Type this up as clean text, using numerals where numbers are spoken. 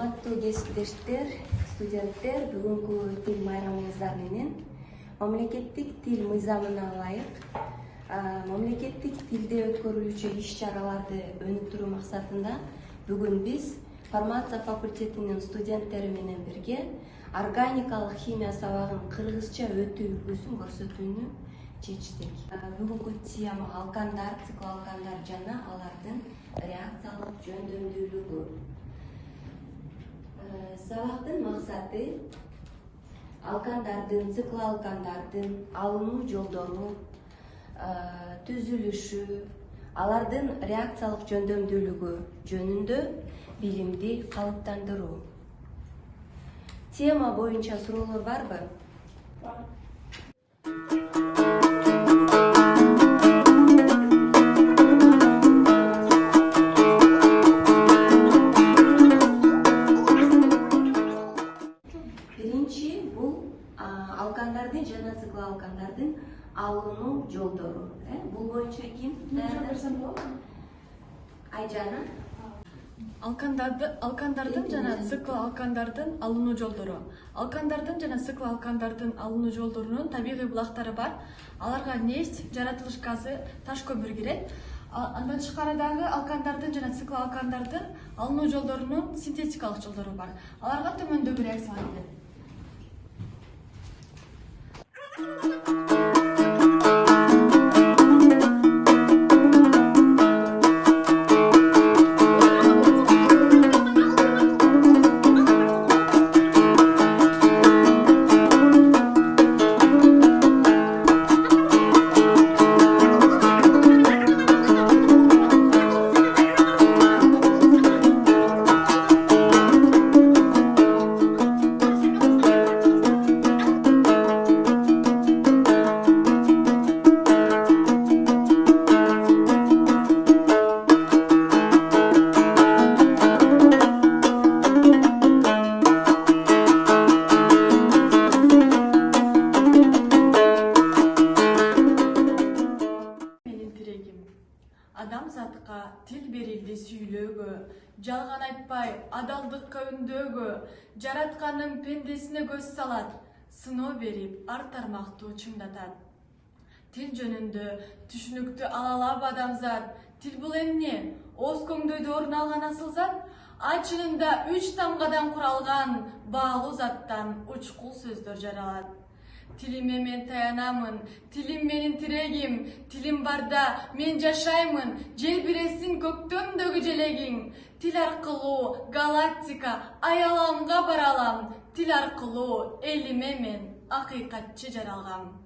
Урматтуу кесиптештер, студенттер, бүгүнкү тил майрамыбыздар менен мамлекеттик тил мыйзамына ылайык мамлекеттик тилде өткөрүлүүчү иш-чараларды өнүктүрүү максатында бүгүн биз фармация факультетинин студенттери менен бирге органикалык химия сабагын кыргызча өтүү үлгүсүн көрсөтүүнү чечтик. Бүгүнкү тема алкандар, циклоалкандар жана алардын реакциялык жөндөмдүүлүгү. Сабактын максаты алкандардын, циклоалкандардын алынуу жолдору, түзүлүшү, алардын реакциялык жөндөмдүүлүгү жөнүндө билимди калыптандыруу. Тема боюнча суроолор барбы? Бар. Биринчи бул алкандардын жана циклоалкандардын алынуу жолдору. Бул боюнча ким даярдаса болот? Айжана. Алкандардын жана циклоалкандардын алынуу жолдору. Алкандардын жана циклоалкандардын алынуу жолдорунун табигый булактары бар. Аларга нефть, жаратылыш газы, таш көмүр кирет. Андан тышкары дагы алкандардын жана циклоалкандардын алынуу жолдорунун синтетикалык жолдору бар. Аларга төмөндөгү реакциялар кирет. Адамзатка тил берилди сүйлөөгө, жалган айтпай, адалдыкка үндөөгө, жаратканын пендесине көз салат, сыноо берип, ар тармактуу чыңдатат. Тил жөнүндө түшүнүктү ала алабы адамзат? Тил бул эмне? Ооз көңдөйдө орун алган асыл зат? Чынында 3 тамгадан куралган баалуу заттан учкул сөздөр жаралат. Тилиме мен таянамын, тилим менин тирегим, тилим барда мен жашаймын, желбиресин көктөмдөгү желегиң. Тил аркылуу галактика айаламга бара алам, тил аркылуу элиме мен акыйкатчы жаралгам.